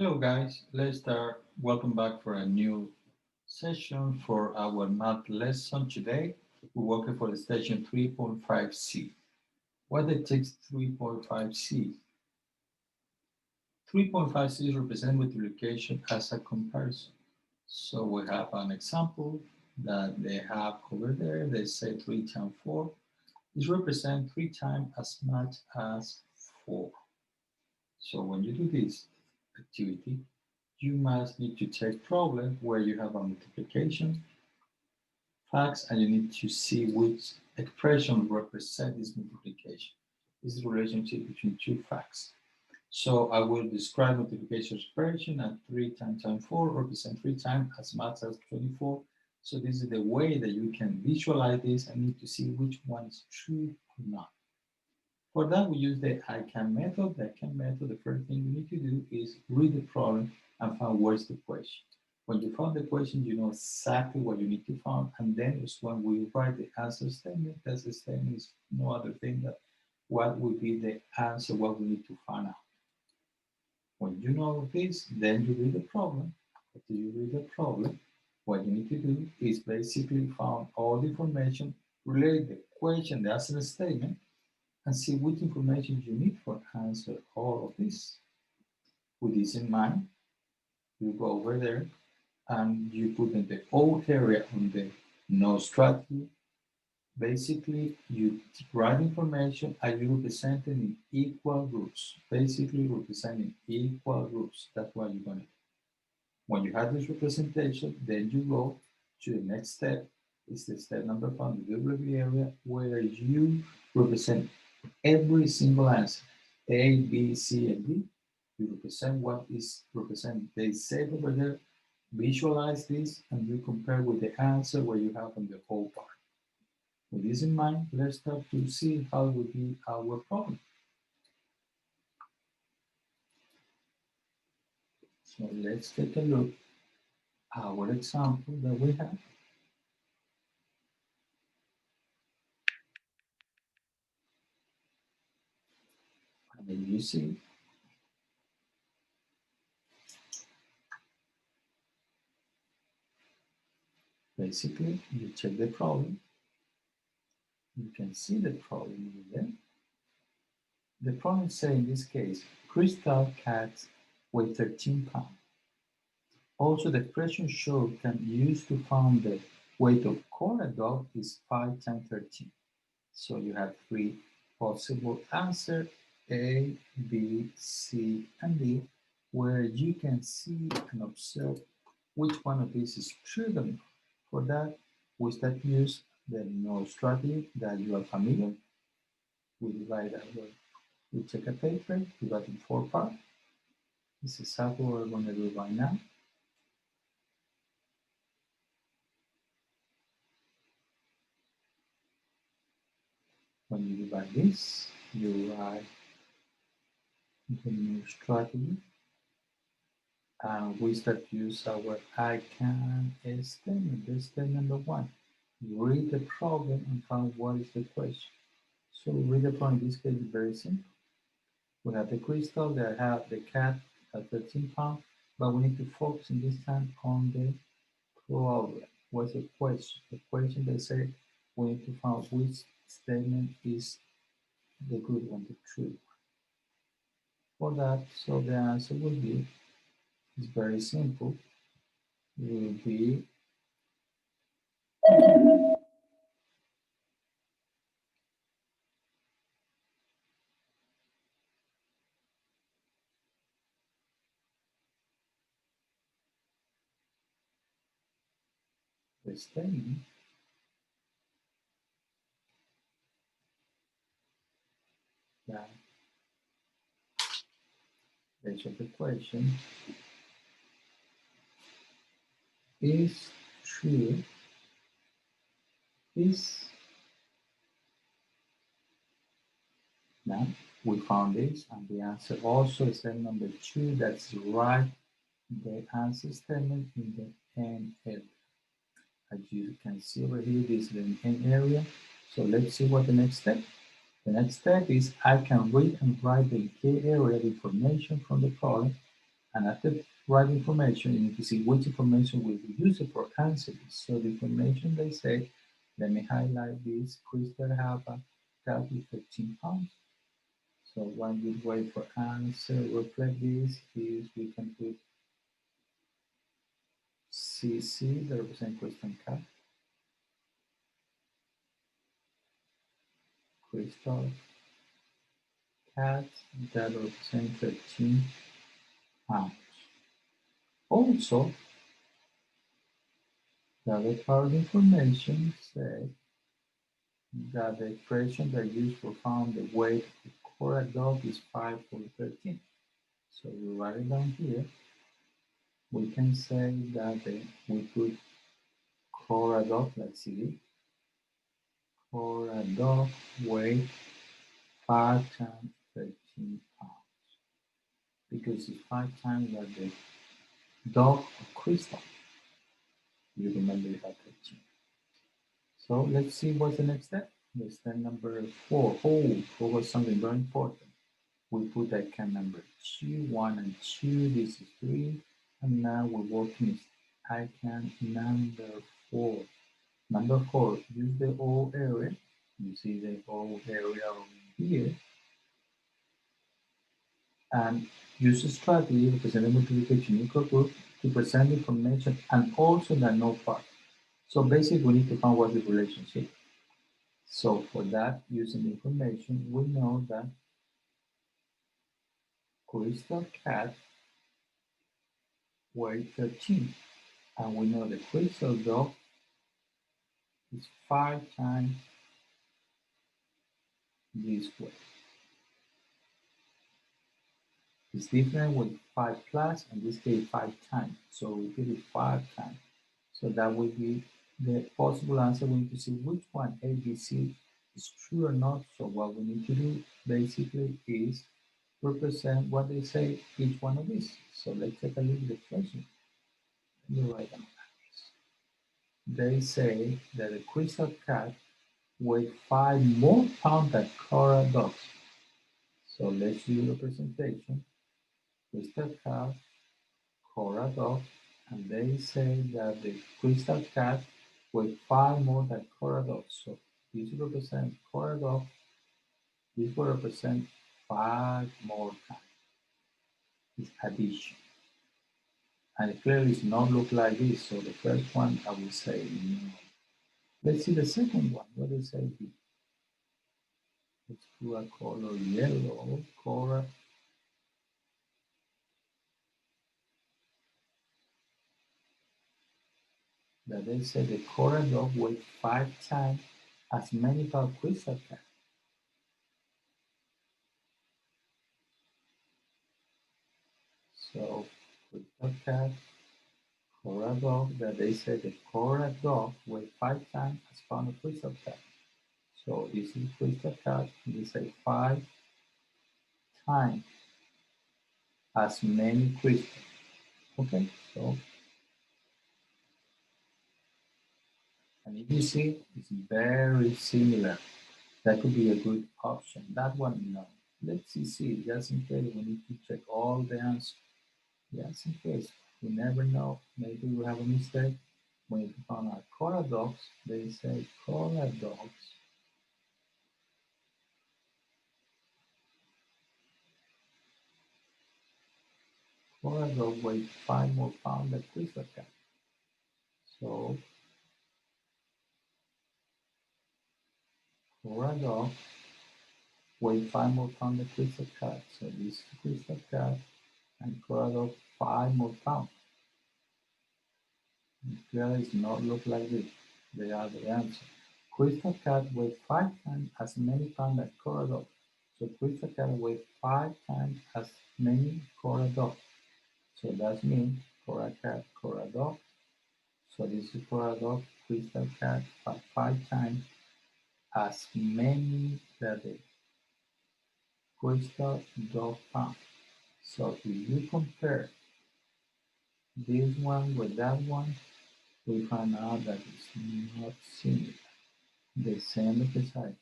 Hello guys, let's start. Welcome back for a new session for our math lesson today. We're working for the station 3.5C. What it takes 3.5C? 3.5C is represented multiplication as a comparison. So we have an example that they have over there. They say 3 times 4 is represent 3 times as much as 4. So when you do this activity, you must need to take problem where you have a multiplication facts and you need to see which expression represent this multiplication. This is the relationship between two facts. So I will describe multiplication expression and 3 times 4 represent 3 times as much as 24. So this is the way that you can visualize this and need to see which one is true or not. For that, we use the I can method. The I can method, the first thing you need to do is read the problem and find where's the question. When you found the question, you know exactly what you need to find, and then is when we write the answer statement. That the statement is no other thing than what will be the answer, what we need to find out. When you know this, then you read the problem. After you read the problem, what you need to do is basically find all the information related to the question, the answer statement, and see which information you need for answer all of this. With this in mind, you go over there and you put in the old area on the no strategy. Basically, you write information and you represent it in equal groups. Basically, representing equal groups. That's what you're going to do. When you have this representation, then you go to the next step. It's the step number 5, the W area, where you represent every single answer, A, B, C, and D. You represent what is represented. They say over there, visualize this, and you compare with the answer where you have on the whole part. With this in mind, let's start to see how will be our problem. So let's take a look at our example that we have. And then you see, basically, you check the problem. You can see the problem in there. The problem says in this case, crystal cats weigh 13 pounds. Also, the expression shown can be used to find the weight of corn dog is 5 times 13. So you have three possible answers, A, B, C, and D, where you can see and observe which one of these is true. For that, we start to use the no strategy that you are familiar. We divide our, we take a paper, divide in 4 parts. This is exactly what we're going to do right now. When you divide this, you write the new strategy. And we start to use our I can statement. This is step number 1. Read the problem and find what is the question. So read the problem. In this case is very simple. We have the crystal that have the cat at 13 pounds, but we need to focus in this time on the problem. What's the question? The question they say we need to find which statement is the good one, the true one. For that, so the answer will be, it's very simple, will be the statement that based on the question is true is now we found this and the answer also is then number 2. That's right. The answer statement in the end area. As you can see over here, this is the end area. So let's see what the next step. The next step is I can read and write the key area information from the problem And after write information, you need to see which information will be used for answer this. So the information they say, let me highlight this, Crystal have a cat with 13 pounds. So one good way for answer reflect this is we can put CC that represent Crystal cat, Crystal cat that represent 13 pounds. Also, the other part of information says that the expression that used for found the weight of Cora dog is 5 over 13. So we write it down here. We can say that we put Cora dog, let's see, Cora dog weight 5 times 13 pounds. Because it's 5 times that the dog of Crystal. You remember you have 13. So let's see what's the next step. The step number 4. Oh, forgot something very important. We put icon number 2, 1 and 2, this is 3, and now we're working with icon number 4. Number 4, use the O area. You see the O area over here, and use a strategy representing multiplication equal group to present information and also the no part. So basically, we need to find what the relationship. So for that, using the information, we know that Crystal cat weighs 13, and we know the Crystal dog is 5 times this way. It's different with 5 plus, and this case 5 times. So we did it 5 times. So that would be the possible answer. We need to see which one, A, B, C, is true or not. So what we need to do basically is represent what they say each one of these. So let's take a look at the question. Let me write down this. They say that the Crystal cat weighs 5 more pounds than Cora dogs. So let's do representation. Crystal cat, Cora dog, and they say that the Crystal cat weighs 5 more than Cora dog. So this represents Cora dog. This will represent 5 more times. It's addition. And it clearly does not look like this. So the first one, I will say no. Let's see the second one. What does it say here? Let's do a color yellow. Cora. That they say the Cora dog weighs 5 times as many pounds Crystal cat. So Crystal cat, Cora dog, that they say the Cora dog weighs 5 times as pound of Crystal cat. So this is Crystal cat, and they say 5 times as many crystals. Okay, so and if you see, it's very similar. That could be a good option. That one, no. Let's see, just in case we need to check all the answers. Just in case, we never know. Maybe we have a mistake. When you found out Cora dogs, they say Cora dogs. Cora dog weighs 5 more pounds than Crystal cat. So Cora dog weighs 5 more pounds than Crystal cat. So this is Crystal cat and Cora dog 5 more pounds. It does not look like this. They are the answer. Crystal cat weighs 5 times as many pounds as Cora dog. So Crystal cat weighs 5 times as many Cora dog. So that means Cora cat, Cora dog. So this is Cora dog, Crystal cat, 5 times as many that the Crystal dog pound. So if you compare this one with that one, we find out that it's not similar. The same exercise.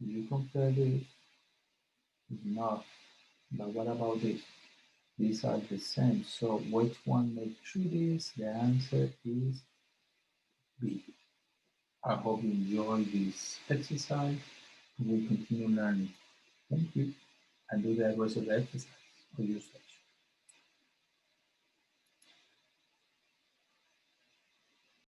If you compare this, it's not. But what about this? These are the same. So which one makes treaties? The answer is B. I hope you enjoy this exercise. We will continue learning. Thank you. And do the rest of the exercise for yourself.